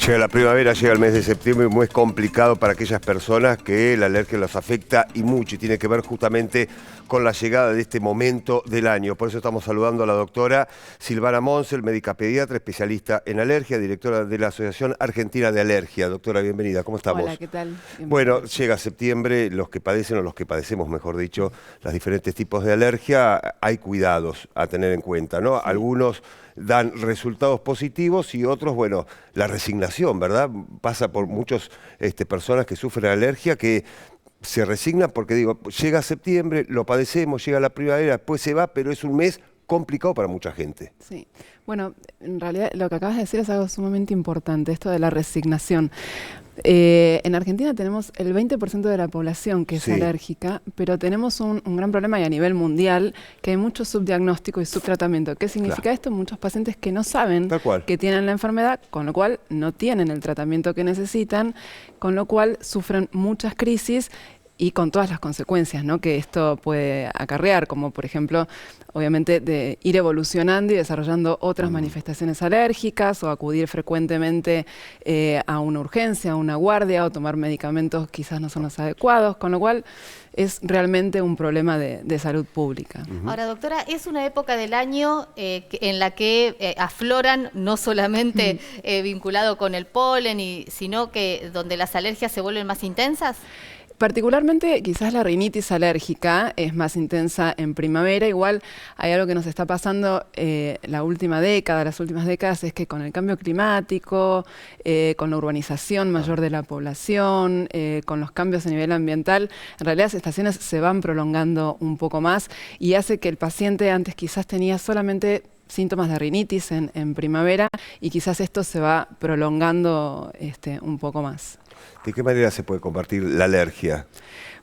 Llega la primavera, llega el mes de septiembre, muy complicado para aquellas personas que la alergia los afecta y mucho, y tiene que ver justamente con la llegada de este momento del año. Por eso estamos saludando a la doctora Silvana Monsel, médica pediatra, especialista en alergia, directora de la Asociación Argentina de Alergia. Doctora, bienvenida, ¿cómo estamos? Hola, ¿qué tal? Bueno, llega septiembre, los que padecen o los que padecemos, mejor dicho, los diferentes tipos de alergia, hay cuidados a tener en cuenta, ¿no? Sí. Algunos dan resultados positivos y otros, bueno, la resignación, ¿verdad? Pasa por muchas personas que sufren alergia que se resignan porque, digo, llega septiembre, lo padecemos, llega la primavera, después se va, pero es un mes complicado para mucha gente. Sí, bueno, en realidad lo que acabas de decir es algo sumamente importante, esto de la resignación. En Argentina tenemos el 20% de la población que es alérgica, pero tenemos un gran problema y a nivel mundial que hay mucho subdiagnóstico y subtratamiento. ¿Qué significa esto? Muchos pacientes que no saben que tienen la enfermedad, con lo cual no tienen el tratamiento que necesitan, con lo cual sufren muchas crisis y con todas las consecuencias, ¿no?, que esto puede acarrear, como por ejemplo, obviamente, de ir evolucionando y desarrollando otras manifestaciones alérgicas o acudir frecuentemente a una urgencia, a una guardia o tomar medicamentos quizás no son los adecuados, con lo cual es realmente un problema de salud pública. Ahora, doctora, es una época del año en la que afloran, no solamente vinculado con el polen, sino que donde las alergias se vuelven más intensas. Particularmente quizás la rinitis alérgica es más intensa en primavera. Igual hay algo que nos está pasando las últimas décadas, es que con el cambio climático, con la urbanización mayor de la población, con los cambios a nivel ambiental, en realidad las estaciones se van prolongando un poco más y hace que el paciente antes quizás tenía solamente síntomas de rinitis en primavera y quizás esto se va prolongando un poco más. ¿De qué manera se puede combatir la alergia?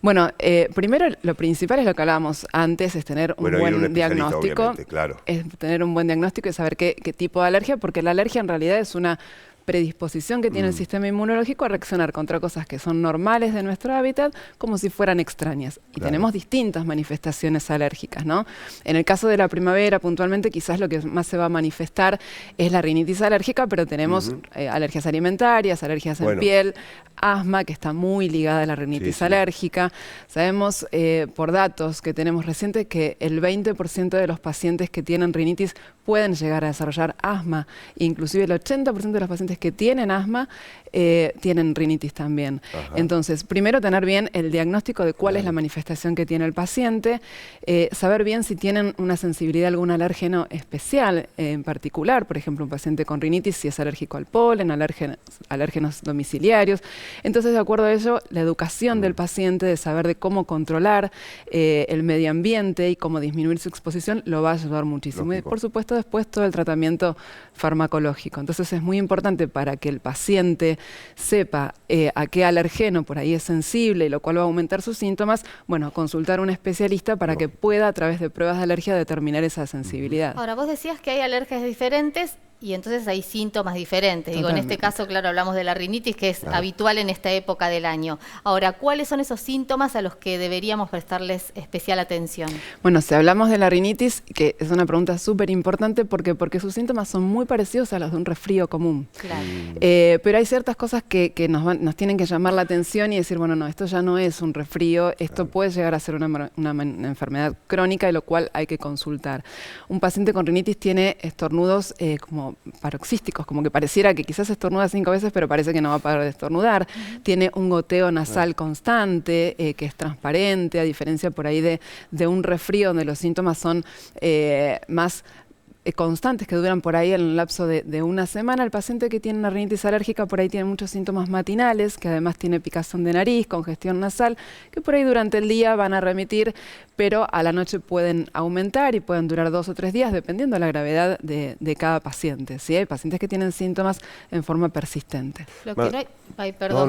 Bueno, primero lo principal es lo que hablábamos antes, es tener un buen diagnóstico. Claro. Es tener un buen diagnóstico y saber qué tipo de alergia, porque la alergia en realidad es una predisposición que tiene el sistema inmunológico a reaccionar contra cosas que son normales de nuestro hábitat como si fueran extrañas. Y tenemos distintas manifestaciones alérgicas, ¿no? En el caso de la primavera, puntualmente, quizás lo que más se va a manifestar es la rinitis alérgica, pero tenemos alergias alimentarias, alergias en piel, asma, que está muy ligada a la rinitis alérgica. Sabemos por datos que tenemos recientes que el 20% de los pacientes que tienen rinitis pueden llegar a desarrollar asma. Inclusive el 80% de los pacientes que tienen asma tienen rinitis también. Entonces, primero tener bien el diagnóstico de cuál es la manifestación que tiene el paciente, saber bien si tienen una sensibilidad a algún alérgeno especial en particular, por ejemplo, un paciente con rinitis si es alérgico al polen, alérgenos domiciliarios. Entonces, de acuerdo a ello, la educación del paciente de saber de cómo controlar el medio ambiente y cómo disminuir su exposición lo va a ayudar muchísimo. Y, por supuesto, después todo el tratamiento farmacológico. Entonces es muy importante para que el paciente sepa a qué alergeno por ahí es sensible y lo cual va a aumentar sus síntomas, bueno, consultar a un especialista para que pueda a través de pruebas de alergia determinar esa sensibilidad. Ahora, vos decías que hay alergias diferentes y entonces hay síntomas diferentes. Digo, en este caso, claro, hablamos de la rinitis, que es habitual en esta época del año. Ahora, ¿cuáles son esos síntomas a los que deberíamos prestarles especial atención? Bueno, si hablamos de la rinitis, que es una pregunta súper importante porque sus síntomas son muy parecidos a los de un resfrío común. Claro. Pero hay ciertas cosas que nos tienen que llamar la atención y decir, bueno, no, esto ya no es un resfrío, esto puede llegar a ser una enfermedad crónica, y lo cual hay que consultar. Un paciente con rinitis tiene estornudos como paroxísticos, como que pareciera que quizás estornuda 5 veces, pero parece que no va a parar de estornudar. Tiene un goteo nasal constante, que es transparente, a diferencia por ahí de un resfrío, donde los síntomas son más constantes, que duran por ahí en el lapso de una semana. El paciente que tiene una rinitis alérgica por ahí tiene muchos síntomas matinales, que además tiene picazón de nariz, congestión nasal, que por ahí durante el día van a remitir, pero a la noche pueden aumentar y pueden durar 2 o 3 días, dependiendo de la gravedad de cada paciente. ¿Sí? Hay pacientes que tienen síntomas en forma persistente. Lo que no hay, Pablo,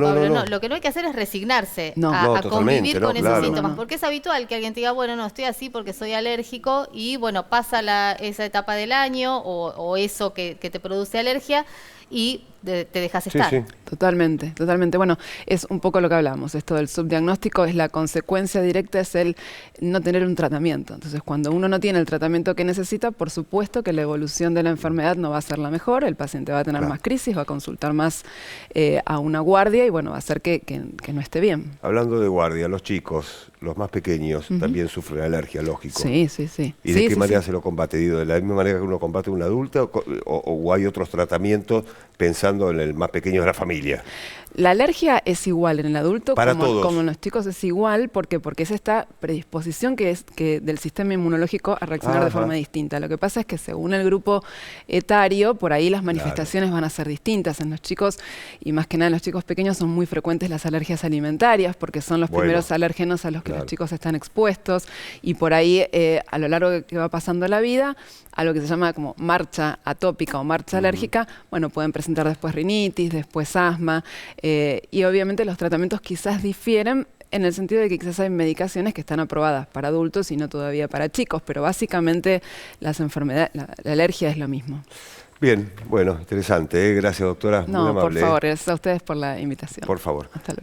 lo que no hay que hacer es resignarse a convivir con esos síntomas, porque es habitual que alguien te diga, bueno, no, estoy así porque soy alérgico, y bueno, pasa esa etapa del año o eso que te produce alergia, y te dejas Sí, estar. sí. Totalmente, totalmente. Bueno, es un poco lo que hablamos. Esto del subdiagnóstico es la consecuencia directa, es el no tener un tratamiento. Entonces, cuando uno no tiene el tratamiento que necesita, por supuesto que la evolución de la enfermedad no va a ser la mejor, el paciente va a tener más crisis, va a consultar más a una guardia y bueno, va a hacer que no esté bien. Hablando de guardia, los chicos, los más pequeños, también sufren alergia, lógico. Sí, sí, sí. ¿Y de qué manera se lo combate? Digo, ¿de la misma manera que uno combate a un adulto o hay otros tratamientos pensando en el más pequeño de la familia? La alergia es igual en el adulto como en los chicos, es igual porque es esta predisposición que del sistema inmunológico a reaccionar de forma distinta. Lo que pasa es que según el grupo etario, por ahí las manifestaciones van a ser distintas. En los chicos, y más que nada en los chicos pequeños, son muy frecuentes las alergias alimentarias porque son los primeros alérgenos a los que los chicos están expuestos y por ahí a lo largo que va pasando la vida, a lo que se llama como marcha atópica o marcha alérgica, bueno, pueden presentar después rinitis, después asma, y obviamente los tratamientos quizás difieren en el sentido de que quizás hay medicaciones que están aprobadas para adultos y no todavía para chicos, pero básicamente las enfermedades, la alergia es lo mismo. Bien, bueno, interesante, ¿eh? Gracias, doctora. No, muy amable. por favor, gracias a ustedes por la invitación. Por favor. Hasta luego.